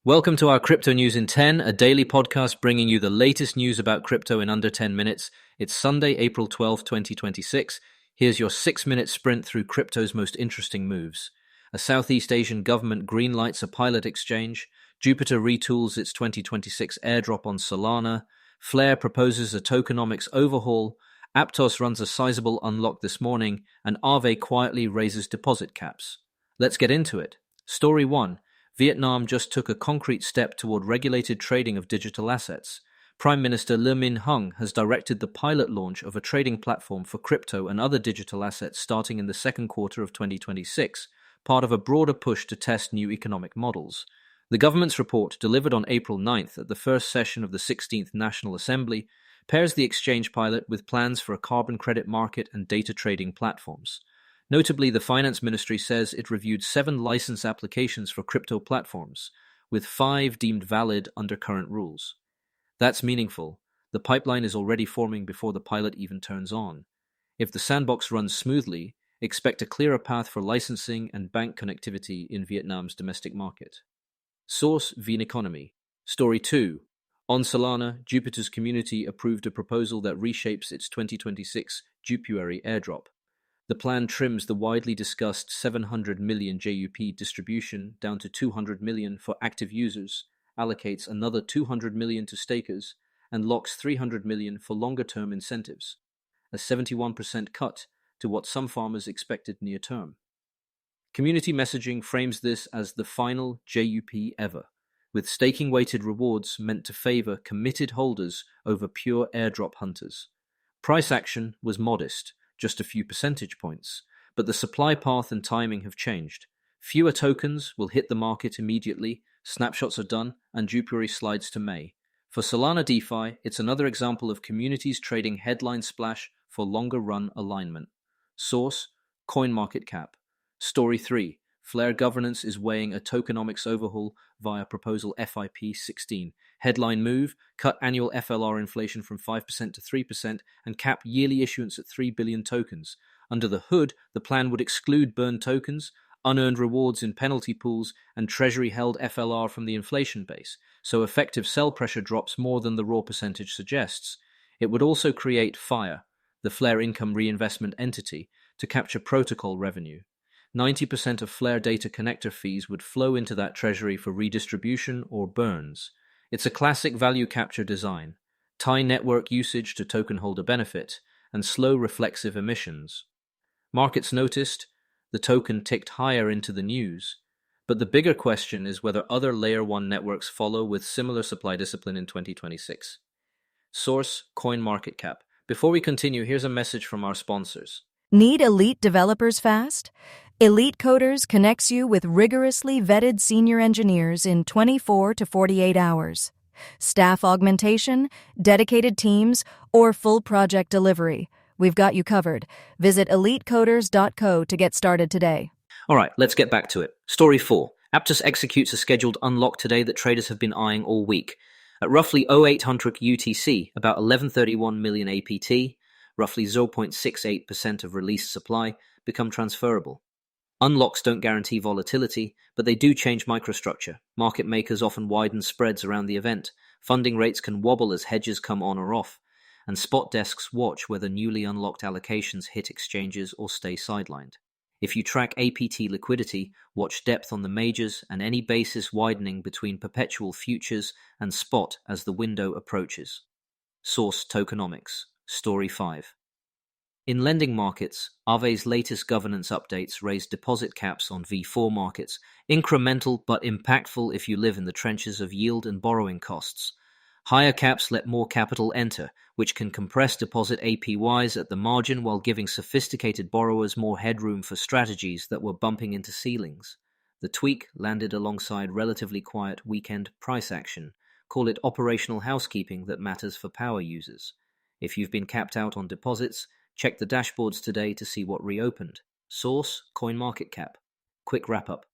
Welcome to our Crypto News in 10, a daily podcast bringing you the latest news about crypto in under 10 minutes. It's Sunday, April 12th, 2026. Here's your 6-minute sprint through crypto's most interesting moves. A Southeast Asian government greenlights a pilot exchange. Jupiter retools its 2026 airdrop on Solana. Flare proposes a tokenomics overhaul. Aptos runs a sizable unlock this morning. And Aave quietly raises deposit caps. Let's get into it. Story 1. Vietnam just took a concrete step toward regulated trading of digital assets. Prime Minister Le Minh Hung has directed the pilot launch of a trading platform for crypto and other digital assets starting in the second quarter of 2026, part of a broader push to test new economic models. The government's report, delivered on April 9th at the first session of the 16th National Assembly, pairs the exchange pilot with plans for a carbon credit market and data trading platforms. Notably, the Finance Ministry says it reviewed 7 license applications for crypto platforms, with 5 deemed valid under current rules. That's meaningful. The pipeline is already forming before the pilot even turns on. If the sandbox runs smoothly, expect a clearer path for licensing and bank connectivity in Vietnam's domestic market. Source: Economy. Story 2. On Solana, Jupiter's community approved a proposal that reshapes its 2026 Jupiary airdrop. The plan trims the widely discussed 700 million JUP distribution down to 200 million for active users, allocates another 200 million to stakers, and locks 300 million for longer-term incentives, a 71% cut to what some farmers expected near term. Community messaging frames this as the final JUP ever, with staking-weighted rewards meant to favor committed holders over pure airdrop hunters. Price action was modest, just a few percentage points, but the supply path and timing have changed. Fewer tokens will hit the market immediately, snapshots are done, and Jupiary slides to May. For Solana DeFi, it's another example of communities trading headline splash for longer-run alignment. Source: CoinMarketCap. Story 3. Flare Governance is weighing a tokenomics overhaul via proposal FIP 16. Headline move: cut annual FLR inflation from 5% to 3% and cap yearly issuance at 3 billion tokens. Under the hood, the plan would exclude burned tokens, unearned rewards in penalty pools, and treasury-held FLR from the inflation base, so effective sell pressure drops more than the raw percentage suggests. It would also create FIRE, the Flare Income Reinvestment Entity, to capture protocol revenue. 90% of Flare data connector fees would flow into that treasury for redistribution or burns. It's a classic value capture design. Tie network usage to token holder benefit, and slow reflexive emissions. Markets noticed, the token ticked higher into the news. But the bigger question is whether other Layer 1 networks follow with similar supply discipline in 2026. Source: CoinMarketCap. Before we continue, here's a message from our sponsors. Need elite developers fast? Elite Coders connects you with rigorously vetted senior engineers in 24 to 48 hours. Staff augmentation, dedicated teams, or full project delivery. We've got you covered. Visit elitecoders.co to get started today. All right, let's get back to it. Story 4. Aptos executes a scheduled unlock today that traders have been eyeing all week. At roughly 0800 UTC, about 1131 million APT, roughly 0.68% of released supply, become transferable. Unlocks don't guarantee volatility, but they do change microstructure. Market makers often widen spreads around the event. Funding rates can wobble as hedges come on or off. And spot desks watch whether newly unlocked allocations hit exchanges or stay sidelined. If you track APT liquidity, watch depth on the majors and any basis widening between perpetual futures and spot as the window approaches. Source: Tokenomics. Story 5. In lending markets, Aave's latest governance updates raised deposit caps on V4 markets, incremental but impactful if you live in the trenches of yield and borrowing costs. Higher caps let more capital enter, which can compress deposit APYs at the margin while giving sophisticated borrowers more headroom for strategies that were bumping into ceilings. The tweak landed alongside relatively quiet weekend price action. Call it operational housekeeping that matters for power users. If you've been capped out on deposits, check the dashboards today to see what reopened. Source: CoinMarketCap. Quick wrap-up.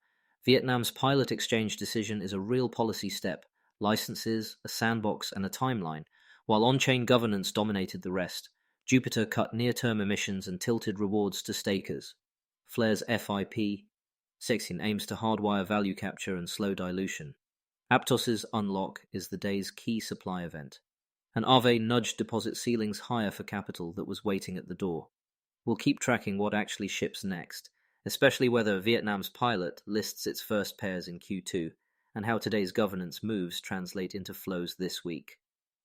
Vietnam's pilot exchange decision is a real policy step. Licenses, a sandbox, and a timeline, while on-chain governance dominated the rest. Jupiter cut near-term emissions and tilted rewards to stakers. Flare's FIP 16 aims to hardwire value capture and slow dilution. Aptos' unlock is the day's key supply event, and Aave nudged deposit ceilings higher for capital that was waiting at the door. We'll keep tracking what actually ships next, especially whether Vietnam's pilot lists its first pairs in Q2, and how today's governance moves translate into flows this week.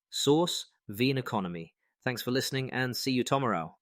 Source: Veen Economy. Thanks for listening, and see you tomorrow.